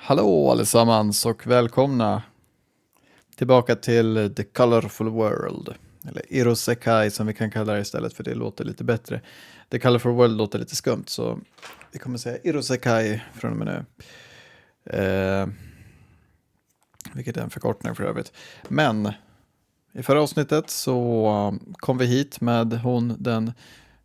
Hallå allesammans och välkomna tillbaka till The Colorful World. Eller Irosekai som vi kan kalla det istället, för det låter lite bättre. The Colorful World låter lite skumt, så vi kommer säga Irosekai från och med nu. Vilket är en förkortning för övrigt. Men i förra avsnittet så kom vi hit med den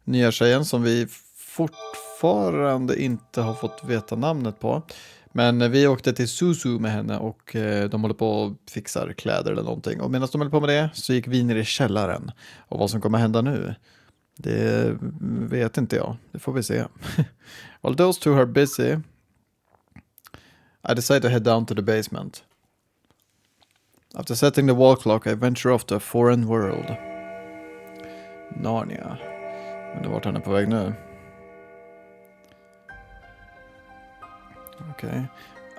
nya tjejen som vi fortfarande inte har fått veta namnet på. Men vi åkte till Suzu med henne och de håller på och fixar kläder eller någonting. Och medan de höll på med det så gick vi ner i källaren. Och vad som kommer hända nu, det vet inte jag. Det får vi se. While those two are busy, I decided to head down to the basement. After setting the wall clock, I venture off to a foreign world. Narnia. Men vart han är på väg nu? Okay.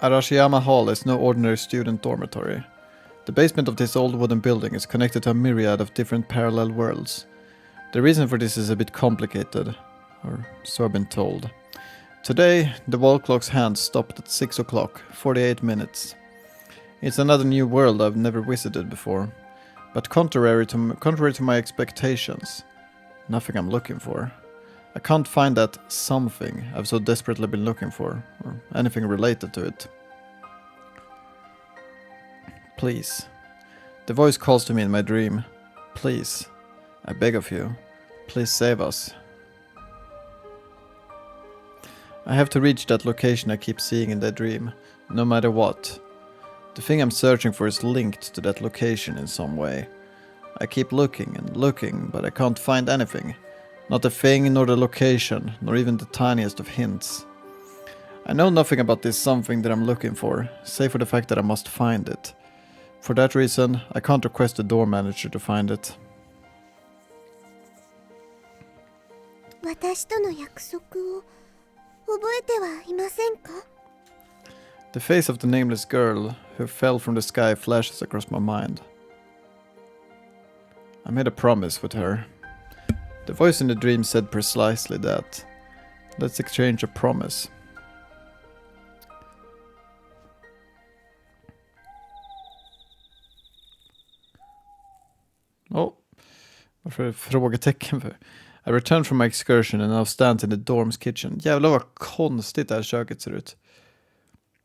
Arashiyama Hall is no ordinary student dormitory. The basement of this old wooden building is connected to a myriad of different parallel worlds. The reason for this is a bit complicated, or so I've been told. Today, the wall clock's hands stopped at 6 o'clock, 48 minutes. It's another new world I've never visited before, but contrary to my expectations, nothing I'm looking for. I can't find that something I've so desperately been looking for, or anything related to it. Please. The voice calls to me in my dream. Please. I beg of you. Please save us. I have to reach that location I keep seeing in that dream, no matter what. The thing I'm searching for is linked to that location in some way. I keep looking and looking, but I can't find anything. Not a thing, nor the location, nor even the tiniest of hints. I know nothing about this something that I'm looking for, save for the fact that I must find it. For that reason, I can't request the door manager to find it. 私との約束を覚えてはいませんか? The face of the nameless girl who fell from the sky flashes across my mind. I made a promise with her. The voice in the dream said precisely that. Let's exchange a promise. Oh, varför är det frågetecken för? I returned from my excursion and now stand in the dorm's kitchen. Jävlar vad konstigt det här köket ser ut.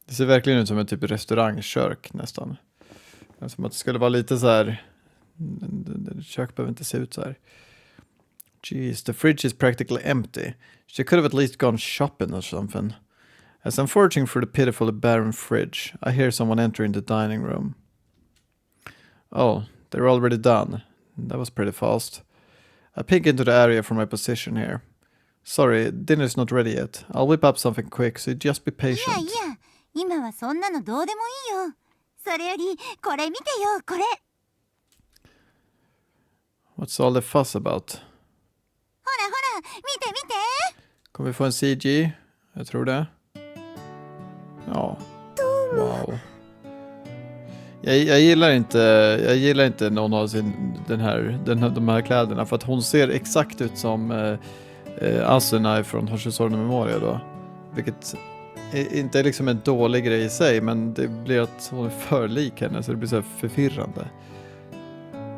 Det ser verkligen ut som en typ restaurangkök nästan. Som att det skulle vara lite så här. Kök behöver inte se ut så här. Jeez, the fridge is practically empty. She could have at least gone shopping or something. As I'm foraging through the pitifully barren fridge, I hear someone entering the dining room. Oh, they're already done. That was pretty fast. I peek into the area from my position here. Sorry, dinner's not ready yet. I'll whip up something quick, so just be patient. いやいや、今はそんなのどうでもいいよ。それよりこれ見てよ、これ。What's all the fuss about? ほらほら、見て見て。Kommer vi få en CG? Jag tror det. Ja. Wow. Jag gillar inte någon av de här kläderna, för att hon ser exakt ut som Asuna från Hoshizuru no Memoria då. Vilket inte är liksom en dålig grej i sig, men det blir att hon är för lik henne, så det blir så här förvirrande.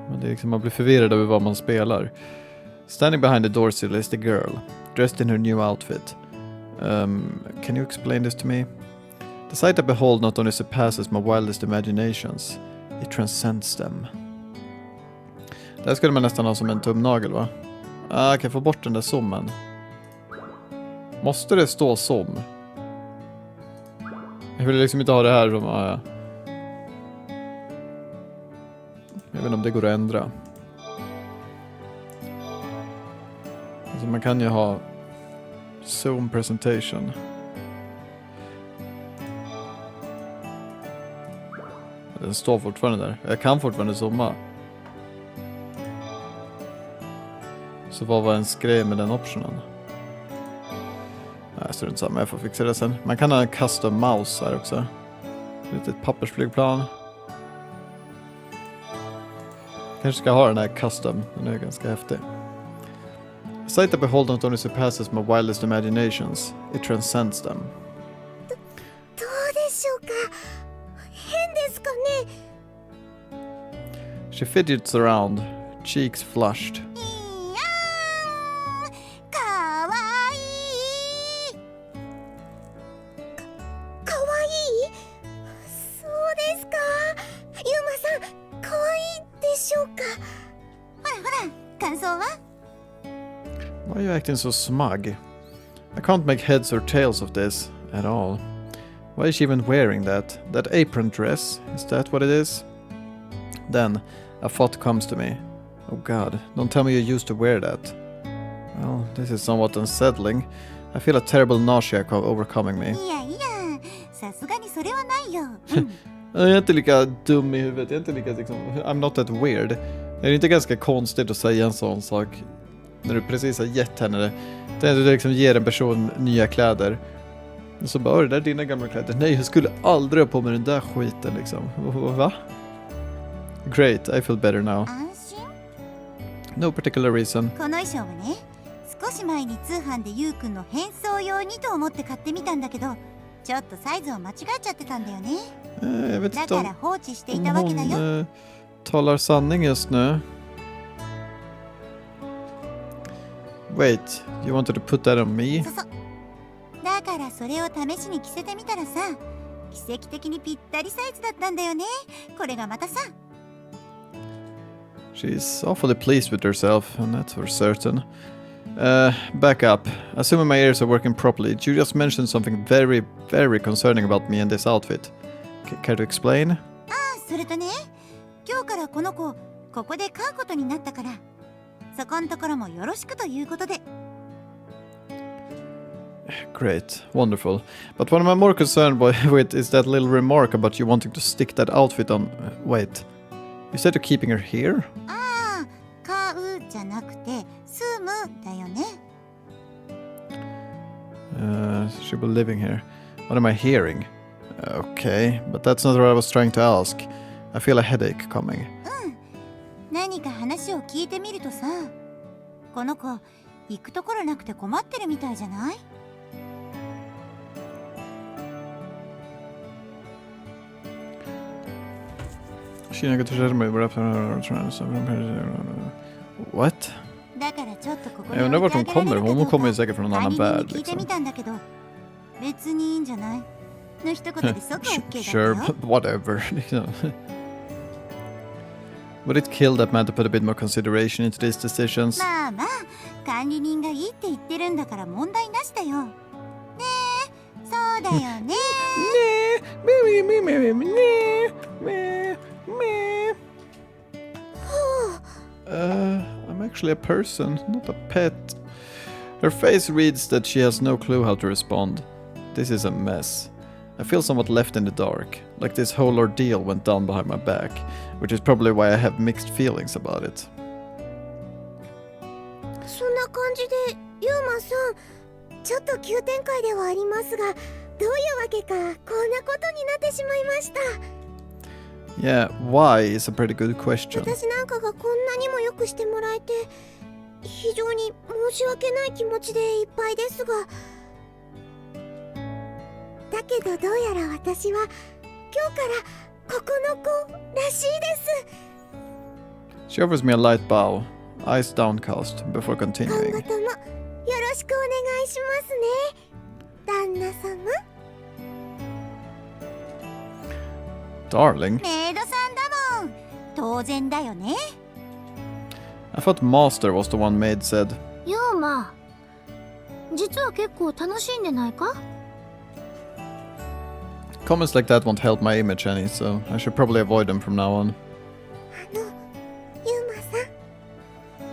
Men det är liksom, man blir förvirrad över vad man spelar. Standing behind the door sill is the girl, dressed in her new outfit. Can you explain this to me? The sight I behold not only surpasses my wildest imaginations, it transcends them. Det här skulle man nästan ha som en tumnagel, va? Jag kan få bort den där zoomen. Måste det stå som? Jag vill liksom inte ha det här som... Jag vet inte om det går att ändra. Alltså man kan ju ha zoom presentation. Den står fortfarande där. Jag kan fortfarande zooma. Så vad var ens grej med den optionen? Nej, så är det inte samma. Jag får fixa det sen. Man kan ha en custom mouse här också. Ett pappersflygplan. Kanske ska ha den här custom. Den är ganska häftig. A sight I behold not only surpasses my wildest imaginations, it transcends them. どうでしょうか。変ですかね。 She fidgets around, cheeks flushed. いやーん、かわいい。かわいい。そうですか。ユウマさん、かわいいでしょうか。ほらほら、感想は？ Why are you acting so smug? I can't make heads or tails of this at all. Why is she even wearing that? That apron dress? Is that what it is? Then, a thought comes to me. Oh god, don't tell me you used to wear that. Well, this is somewhat unsettling. I feel a terrible nausea overcoming me. いやいや、さすがにそれはないよ。Jag är inte lika dum i huvudet, jag är inte lika liksom, I'm not that weird. Är det inte ganska konstigt att säga en sån sak när du precis har gett henne det? Det är att du liksom ger en person nya kläder. Och så bara, det där är dina gamla kläder. Nej, jag skulle aldrig ha på mig den där skiten liksom. Va? Great, I feel better now. 安心。 No particular reason. この衣装はね、少し前に通販でユウくんの変装用にと思って買ってみたんだけど、ちょっとサイズを間違えちゃってたんだよね。Jag vet だ inte から放置していたわけだよ。hon talar sanning just nu. Wait, you wanted to put that on me? そうそう。だからそれを試しに着せてみたらさ、奇跡的にぴったりサイズだったんだよね。これがまたさ。She's awfully pleased with herself, and that's for certain. Back up. Assuming my ears are working properly, you just mentioned something very, very concerning about me and this outfit. Care to explain? ああ、それとね、今日からこの子、ここで飼うことになったから、そこんところもよろしくということで。Great, wonderful. But what I'm more concerned with is that little remark about you wanting to stick that outfit on. Wait, you said you're keeping her here? ああ、飼うじゃなくて、住むだよね。She'll be living here. What am I hearing? Okay, but that's not what I was trying to ask. I feel a headache coming. 何か話を聞いてみるとさ、この子、行くところなくて困ってるみたいじゃない？ What? だからちょっとここ Jag に undrar 置い vart てあ hon げられ kommer. るか Hon どうか kommer ju säkert från en 管 annan 理人 värld に聞いて liksom. みたんだけど、別にいいんじゃないの一言で即 OK だ Sure, ったよ。 but whatever. Would it kill that man to put a bit more consideration into these decisions? まあまあ、管理人がいいって言ってるんだから問題なしだよ。ねえ、そうだよね。I'm actually a person, not a pet. Her face reads that she has no clue how to respond. This is a mess. I feel somewhat left in the dark, like this whole ordeal went down behind my back, which is probably why I have mixed feelings about it. そんな感じで、ユウマさん、ちょっと急展開ではありますが、どういうわけかこんなことになってしまいました。 Yeah, why is a pretty good question. 私なんかがこんなにもよくしてもらえて、非常に申し訳ない気持ちでいっぱいですが、だけどどうやら私は今日からここの子らしいです。 She offers me a light bow, eyes downcast, before 今後 continuing. ともよろしくお願いしますね、旦那様。 Darling, メイドさんだもん。当然だよね。 I thought Master was the one maid said. ユウマ、実は結構楽しんでないか？ Comments like that won't help my image any, so I should probably avoid them from now on. ユウマ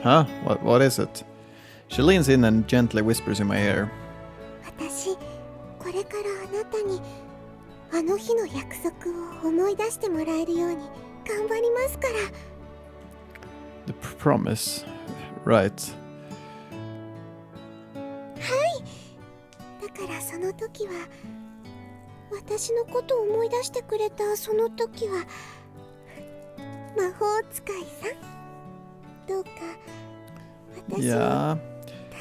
さん。 Huh? What is it? She leans in and gently whispers in my ear. 私、これからあなたにあの日の約束を思い出してもらえるように頑張りますから。 The promise. Right. だからその時は、私のことを思い出してくれたその時は、魔法使いさん、どうか私を Yeah.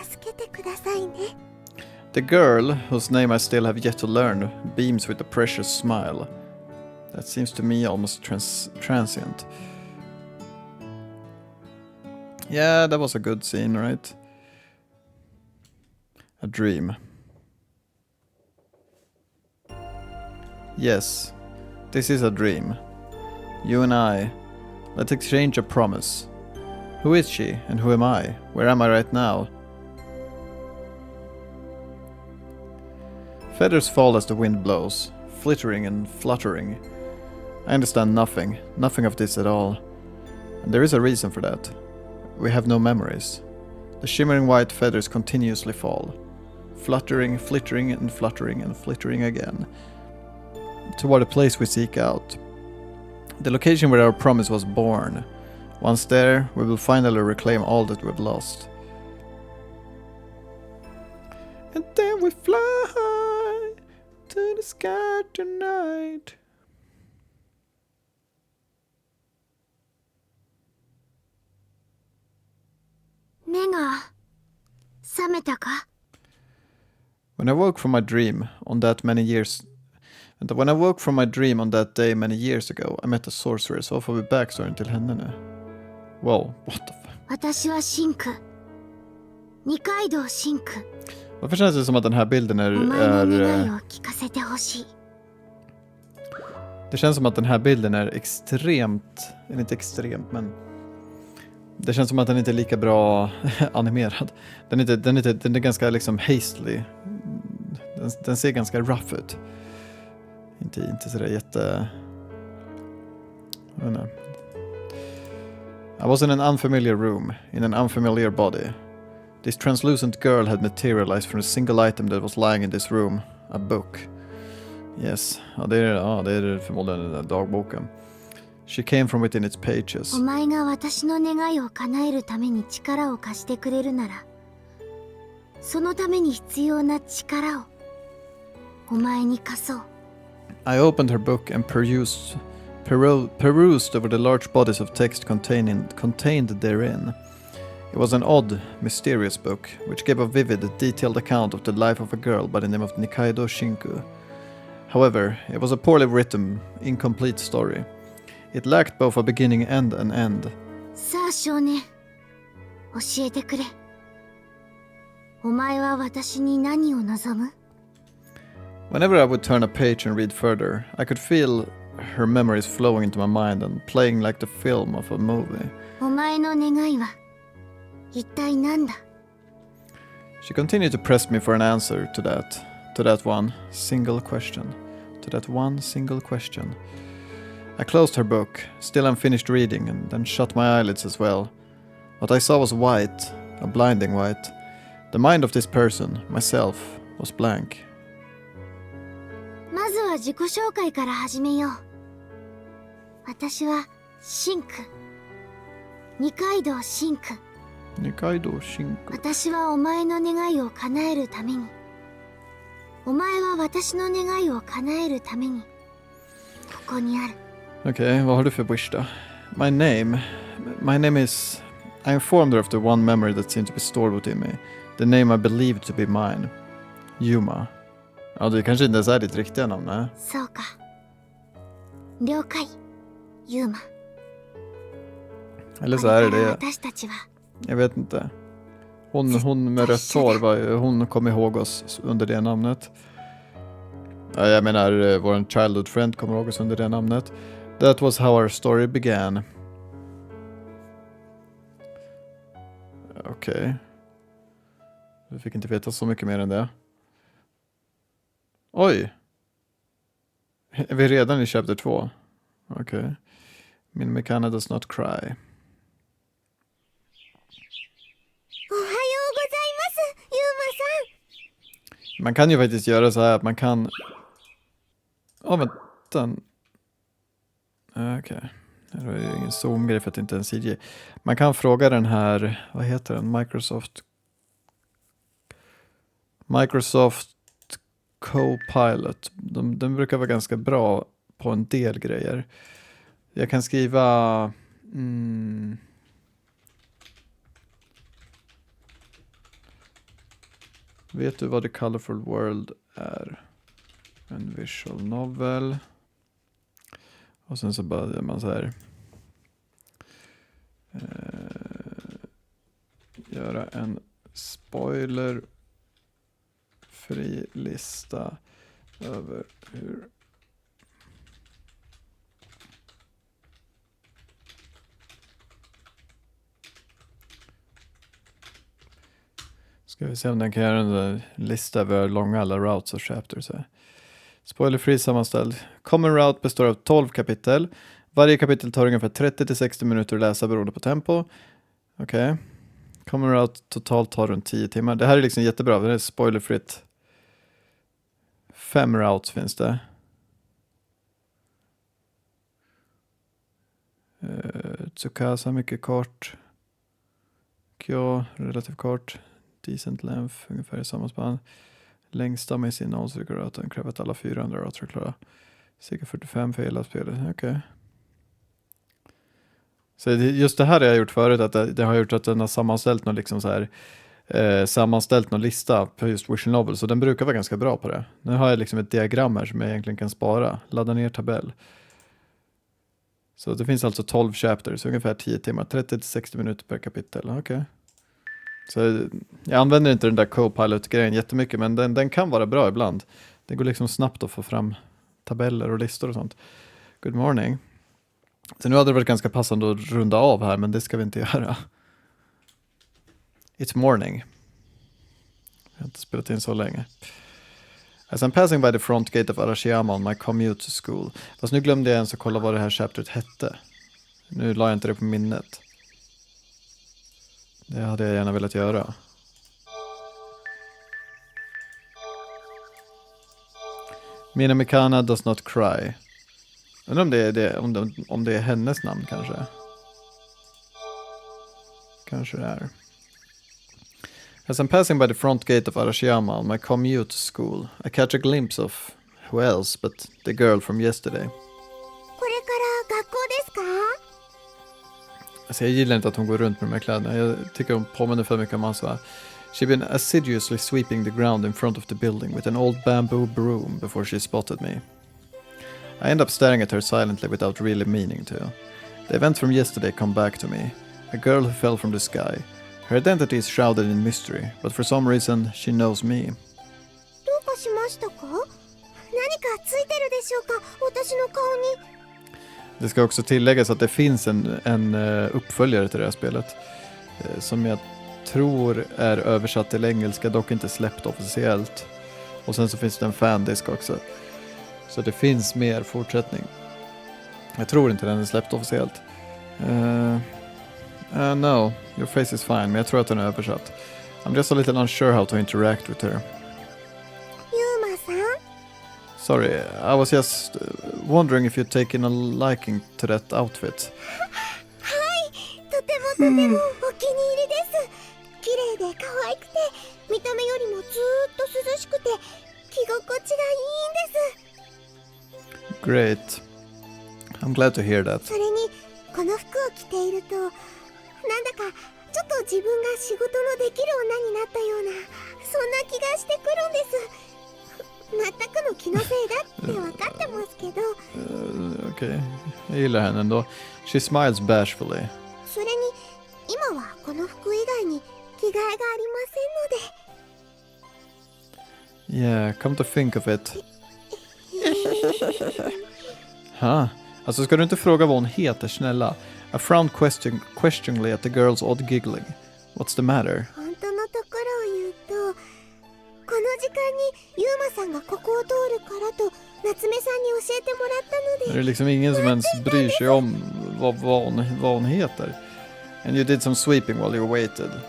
助けてくださいね。The girl, whose name I still have yet to learn, beams with a precious smile. That seems to me almost transient. Yeah, that was a good scene, right? A dream. Yes, this is a dream. You and I, let's exchange a promise. Who is she, and who am I? Where am I right now? Feathers fall as the wind blows, flittering and fluttering. I understand nothing of this at all. And there is a reason for that. We have no memories. The shimmering white feathers continuously fall, fluttering, flittering and flittering again, toward the place we seek out. The location where our promise was born. Once there, we will finally reclaim all that we've lost. And then we fly to the sky tonight. When I woke from my dream on that day many years ago, I met a sorcerer, så får vi backstoryn till henne nu. Wow, what the fuck? Varför känns det som att den här bilden är det känns som att den här bilden är extremt, eller inte extremt, men det känns som att den inte är lika bra animerad. Den är ganska liksom hastily. Den ser ganska rough ut. Inte sådär jätte... Jag vet inte. I was in an unfamiliar room, in an unfamiliar body. This translucent girl had materialized from a single item that was lying in this room. A book. Yes, det är förmodligen den där dagboken. She came from within its pages. I opened her book and perused over the large bodies of text contained therein. It was an odd, mysterious book, which gave a vivid, detailed account of the life of a girl by the name of Nikaido Shinku. However, it was a poorly written, incomplete story. It lacked both a beginning and an end. Whenever I would turn a page and read further, I could feel her memories flowing into my mind and playing like the film of a movie. She continued to press me for an answer to that one single question. I closed her book, still unfinished reading, and then shut my eyelids as well. What I saw was white, a blinding white. The mind of this person, myself, was blank. Nikaido Shinku. Okay, vad har du för wish då? My name is... I informed her of the one memory that seemed to be stored within me. The name I believed to be mine. Yuma. Ja, det kanske inte är ditt riktiga namn, nej? Yuma. Eller så är det. Jag vet inte. Hon med rött hår, hon kom ihåg oss under det namnet. Jag menar, vår childhood friend kommer ihåg oss under det namnet. That was how our story began. Okej. Vi fick inte veta så mycket mer än det. Oj! Är vi redan i chapter 2? Okej. Min Mekana does not cry. Man kan ju faktiskt göra så här att man kan... vänta. Okej. Det var ju ingen zoom-grej för att det inte är en CG. Man kan fråga den här... Vad heter den? Microsoft Copilot. Den brukar vara ganska bra på en del grejer. Jag kan skriva... Vet du vad The Colorful World är? En visual novel. Och sen så börjar man så här. Göra en spoilerfri lista över hur ska vi se om den kan göra en lista över långa alla routes och chapters. Spoilerfri sammanställd. Common route består av 12 kapitel. Varje kapitel tar ungefär 30-60 minuter att läsa beroende på tempo. Okej. Common route totalt tar runt 10 timmar. Det här är liksom jättebra. Det är spoilerfritt. 5 routes finns det. Tsukasa mycket kort. Kyo relativt kort. Decent length ungefär i samma spann. Längsta med sin annonsrekuratorn kräver att alla 400 routers är klara. Cirka 45 för hela spelet. Okej. Så just det här har jag gjort förut, att det har gjort att den har sammanställt någon liksom så här sammanställt någon lista på just visual novel, så den brukar vara ganska bra på det. Nu har jag liksom ett diagram här som jag egentligen kan spara. Ladda ner tabell. Så det finns alltså 12 chapters, ungefär 10 timmar, 30-60 minuter per kapitel. Okej. Så jag använder inte den där Copilot-grejen jättemycket, men den kan vara bra ibland. Det går liksom snabbt att få fram tabeller och listor och sånt. Good morning. Så nu hade det varit ganska passande att runda av här, men det ska vi inte göra. It's morning. Jag har inte spelat in så länge. As I'm passing by the front gate of Arashiyama on my commute to school. Fast nu glömde jag ens att kolla vad det här chapteret hette. Nu la jag inte det på minnet. Det hade jag gärna velat göra. Mina Mikana does not cry. Undrar om det är hennes namn kanske. Kanske det är. As I'm passing by the front gate of Arashiyama on my commute to school, I catch a glimpse of who else but the girl from yesterday. Alltså jag gillar inte att hon går runt med de här kläderna. Jag tycker hon påminner för mycket om Maswa. She'd been assiduously sweeping the ground in front of the building with an old bamboo broom before she spotted me. I end up staring at her silently without really meaning to. The event from yesterday come back to me. A girl who fell from the sky. Her identity is shrouded in mystery, but for some reason she knows me. Det ska också tilläggas att det finns en uppföljare till det här spelet som jag tror är översatt till engelska, dock inte släppt officiellt. Och sen så finns det en fandisk också. Så det finns mer fortsättning. Jag tror inte den är släppt officiellt. No, your face is fine, men jag tror att den är översatt. I'm just a little unsure how to interact with her. Yuma-san? Sorry, I was just wondering if you'd taken a liking to that outfit. はい、とてもとてもお気に入りです。綺麗で可愛くて、見た目よりもずーっと涼しくて、着心地がいいんです。 Great. I'm glad to hear that. それに、この服を着ていると、なんだかちょっと自分が仕事のできる女になったような、そんな気がしてくるんです。全くの気のせいだって分かってますけど。Okej. Jag gillar henne ändå. She smiles bashfully. それに今はこの服以外に着替えがありませんので。 Yeah, come to think of it. Huh? Alltså ska du inte fråga vad hon heter, snälla? I frowned questioningly at the girl's odd giggling. What's the matter? 本当のところを言うと、この時間にユーマさんがここを通るからと夏目さんに教えてもらったので。Det är liksom ingen som ens bryr sig om vad hon heter. And you did some sweeping while you waited. はい、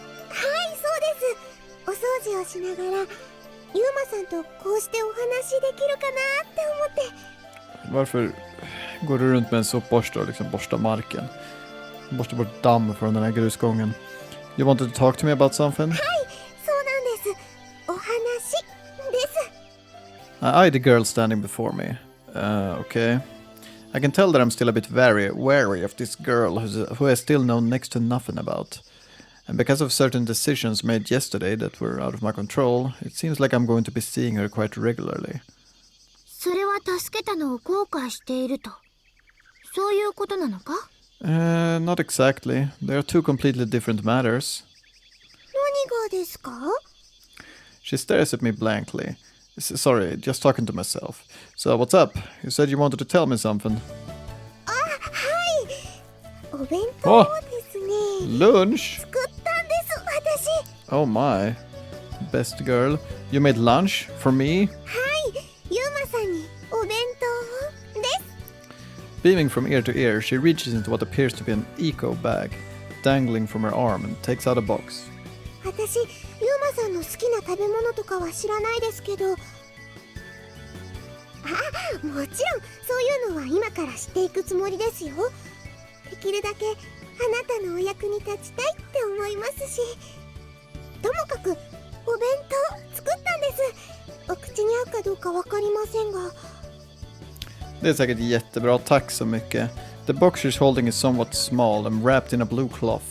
そうです。お掃除をしながらユーマさんとこうしてお話できるかなって思って。 Varför går du runt med en sopborste och liksom borstar marken? Borstar bort damm från den här grusgången. You wanted to talk to me about something? はい、そうなんです。お話です。 I eyed the girl standing before me. Okay. I can tell that I'm still a bit wary of this girl who I still know next to nothing about. And because of certain decisions made yesterday that were out of my control, it seems like I'm going to be seeing her quite regularly. それは助けたのを後悔していると。そういうことなのか? Not exactly. They are two completely different matters. 何がですか? She stares at me blankly. Sorry, just talking to myself. So, what's up? You said you wanted to tell me something. あ、はい。お弁当をですね。Lunch? 作ったんです、私。Oh my. Best girl. You made lunch? For me? はい。ユウマさんにお弁当をです。Beaming from ear to ear, she reaches into what appears to be an eco bag, dangling from her arm, and takes out a box. 私、ユウマさんの好きな食べ物とかは知らないですけど、あ、もちろんそういうのは今から知っていくつもりですよ。できるだけあなたのお役に立ちたいって思いますし、ともかくお弁当作ったんです。お口に合うかどうかわかりませんが。Det är säkert jättebra, tack så mycket. The box she's holding is somewhat small and wrapped in a blue cloth.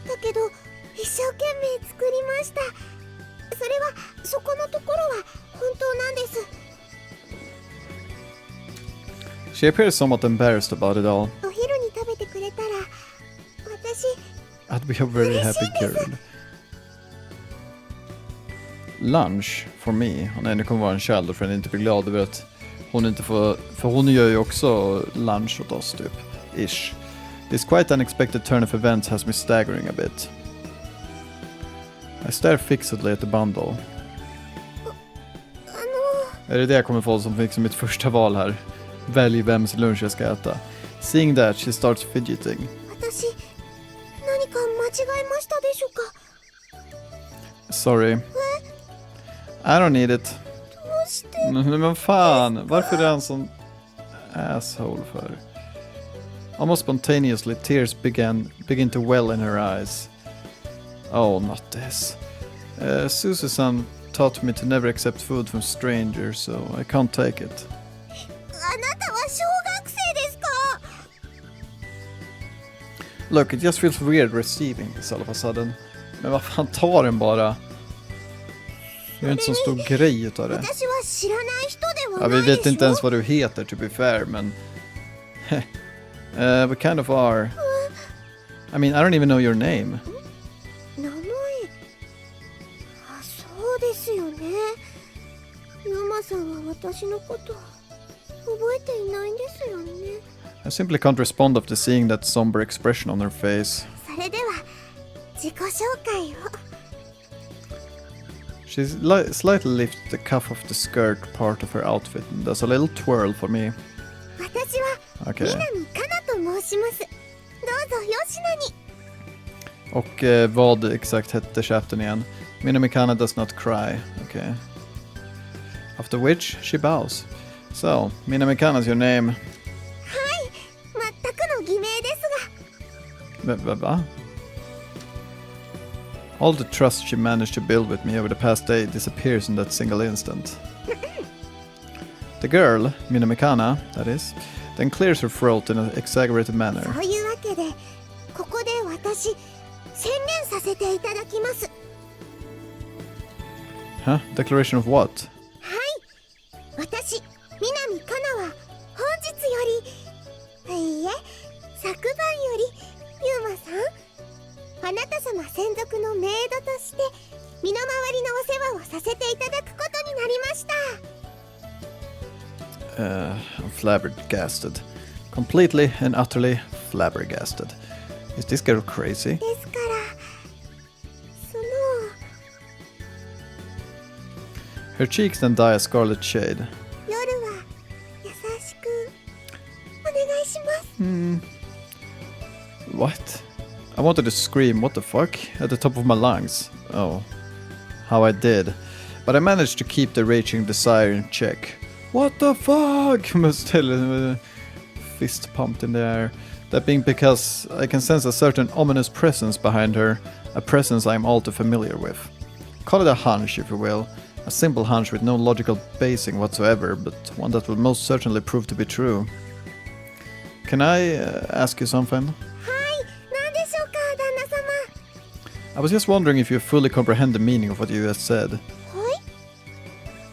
だけど一生懸命作りました。それはそこのところは本当なんです。 She appears somewhat embarrassed about it all. お昼に食べてくれたら私 I'd be a very happy girl. Lunch for me. Hon ännu kommer vara en child för att inte bli glad över att hon inte får... För hon gör ju också lunch åt oss typ. Ish. This quite unexpected turn of events has me staggering a bit. I stare fixedly at the bundle. Är det jag kommer få som liksom mitt första val här? Välj vems lunch jag ska äta. Seeing that, she starts fidgeting. 私何か間違えましたでしょうか? Sorry. I don't need it. どうして? Men fan, varför är han sån asshole för? Almost spontaneously, tears begin to well in her eyes. Oh, not this. Susie-san taught me to never accept food from strangers, so I can't take it. あなたは小学生ですか? Look, it just feels weird receiving this all of a sudden. Men vad fan, ta den bara. Det är inte så stor grej utav det. 私は知らない人では Ja, ない vi でしょ? vet inte ens vad du heter, to be fair, men... we kind of are. I mean, I don't even know your name. 名前、あ、そうですよね。ユウマさんは私のこと覚えていないんですよね。 I simply can't respond after seeing that somber expression on her face. それでは自己紹介を。 She slightly lifts the cuff of the skirt part of her outfit and does a little twirl for me. 私は Okay. 南かなと申します。どうぞよしなに。 Och vad exakt hette chaptern igen? Minamikana does not cry. Okay. After which, she bows. So, Minamikana's your name. はい、全くの偽名ですが。 Va? All the trust she managed to build with me over the past day disappears in that single instant. The girl, Minamikana, that is, then clears her throat in an exaggerated manner. そういうわけで、ここで私宣言させていただきます。 Huh? Declaration of what? はい、私南かなは本日より、いいえ、昨晩よりユウマさん、あなた様専属のメイドとして身の回りのお世話をさせていただくことになりました。 I'm flabbergasted. Completely and utterly flabbergasted. Is this girl crazy? ですから、その Her cheeks then dye a scarlet shade. 夜は優しくお願いします。 What? I wanted to scream, what the fuck? At the top of my lungs. Oh. How I did. But I managed to keep the raging desire in check. What the fuck? Must tell it, fist pumped in the air. That being because I can sense a certain ominous presence behind her. A presence I am all too familiar with. Call it a hunch, if you will. A simple hunch with no logical basing whatsoever, but one that will most certainly prove to be true. Can I ask you something? はい、何でしょうか、旦那様。I was just wondering if you fully comprehend the meaning of what you just said. はい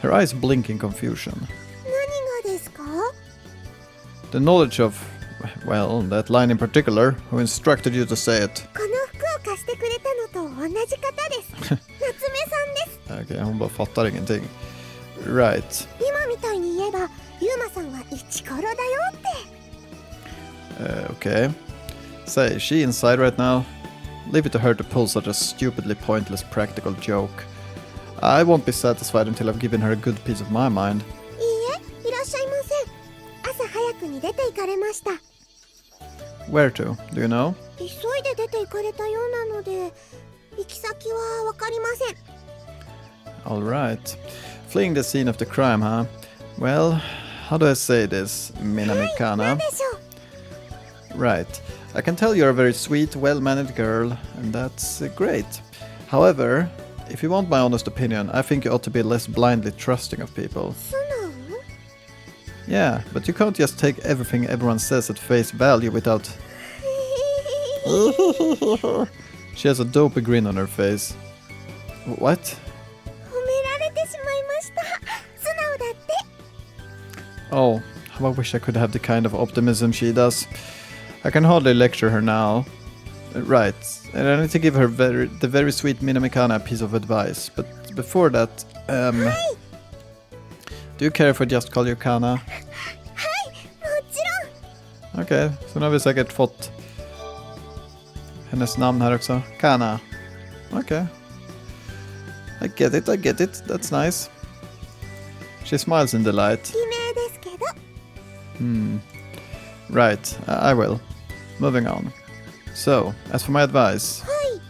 Her eyes blink in confusion. 何がですか The knowledge of, well, that line in particular, who instructed you to say it. この服を貸してくれたのと同じ方です夏目さんです Okej, hon bara fattar ingenting. Right. 今みたいに言えばユーマさんはイチコロだよって Okay. Say, is she inside right now? Leave it to her to pull such a stupidly pointless practical joke. I won't be satisfied until I've given her a good piece of my mind. いいえいらっしゃいませ朝早くに出て行かれました Where to? Do you know? 急いで出て行かれたようなので行き先はわかりません Alright. Fleeing the scene of the crime, huh? Well, how do I say this, Minamikana? 何でしょう Right. I can tell you're a very sweet, well-mannered girl, and that's great. However, if you want my honest opinion, I think you ought to be less blindly trusting of people. 素直 Yeah, but you can't just take everything everyone says at face value without... She has a dopey grin on her face. What? 褒められてしまいました素直だって Oh, how I wish I could have the kind of optimism she does. I can hardly lecture her now. Right, and I need to give her the very sweet Minamikana a piece of advice. But before that, do you care if I just call you Kana? はいもちろん Okej, så nu har vi säkert fått hennes namn här också. Kana. Okej. I get it, That's nice. She smiles in delight. 偽名ですけど Right, I will. Moving on. So, as for my advice, はい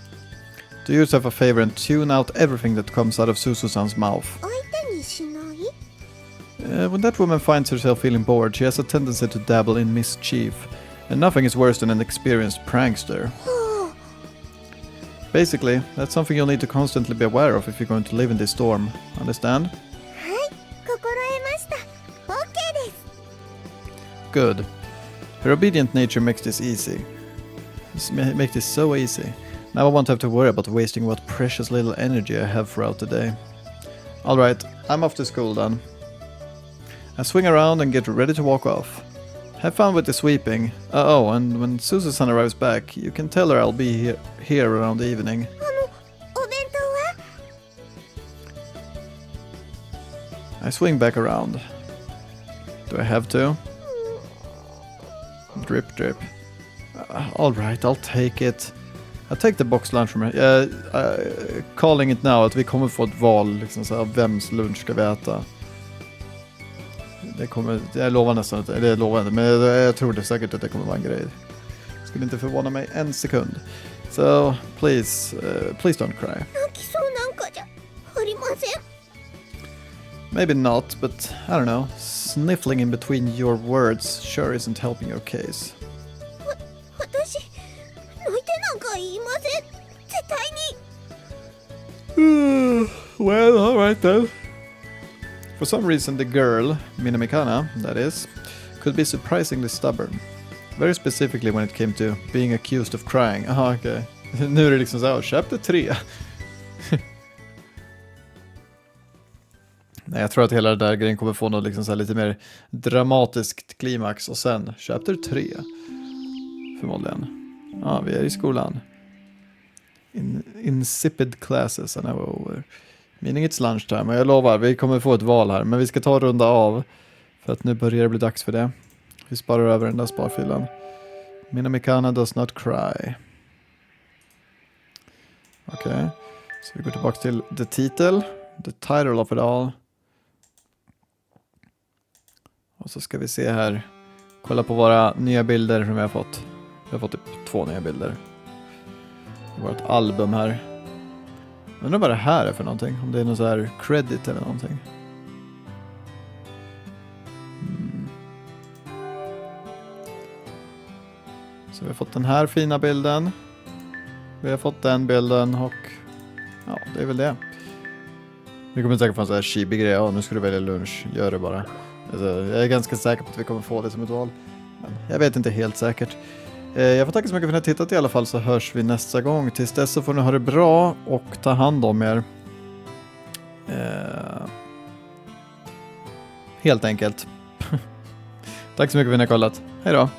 do yourself a favor and tune out everything that comes out of Suzu-san's mouth. 相手にしない When that woman finds herself feeling bored, she has a tendency to dabble in mischief, and nothing is worse than an experienced prankster. は Basically, that's something you'll need to constantly be aware of if you're going to live in this storm. Understand? あはい心得ました OK です Good. Her obedient nature makes this easy. Make this so easy. Now I won't have to worry about wasting what precious little energy I have throughout the day. Alright, I'm off to school then. I swing around and get ready to walk off. Have fun with the sweeping. And when Suzu-san arrives back, you can tell her I'll be here around the evening. お弁当は I swing back around. Do I have to? Drip, drip. Alright, I'll take it. I'll take the box lunch from her. Calling it now att vi kommer få ett val, liksom så här, vems lunch ska vi äta? Jag lovar nästan inte, eller jag lovar inte, men jag tror det säkert att det kommer vara en grej. Skulle inte förvåna mig en sekund. So, please don't cry. 泣きそうなんかじゃありません Maybe not, but I don't know. Sniffling in between your words sure isn't helping your case. 私泣いてなんか言いません絶対に Well, alright then. For some reason the girl, Minamikana, that is, could be surprisingly stubborn. Very specifically when it came to being accused of crying. Aha, okej. Nu är det liksom såhär, chapter 3. Nej, jag tror att hela det där grejen kommer få något liksom så här lite mer dramatiskt klimax och sen chapter 3. Förmodligen. Ja, vi är i skolan. Insipid classes are now over. Meaning it's lunchtime. Och jag lovar, vi kommer få ett val här. Men vi ska ta och runda av. För att nu börjar det bli dags för det. Vi sparar över den där sparfilen. Minamikana does not cry. Okej. Så vi går tillbaka till the title. The title of it all. Och så ska vi se här. Kolla på våra nya bilder som vi har fått. Vi har fått typ 2 nya bilder. Det var ett album här. Undrar vad det här är för någonting. Om det är någon så här credit eller någonting. Så vi har fått den här fina bilden. Vi har fått den bilden och ja, det är väl det. Vi kommer säkert få en sån här chibi-grej. Ja, nu ska du välja lunch. Gör det bara. Alltså, jag är ganska säker på att vi kommer få det som ett val. Men jag vet inte helt säkert. Jag får tacka så mycket för att ni har tittat i alla fall, så hörs vi nästa gång. Tills dess så får ni ha det bra och ta hand om er. Helt enkelt. Tack så mycket för att ni har kollat. Hej då!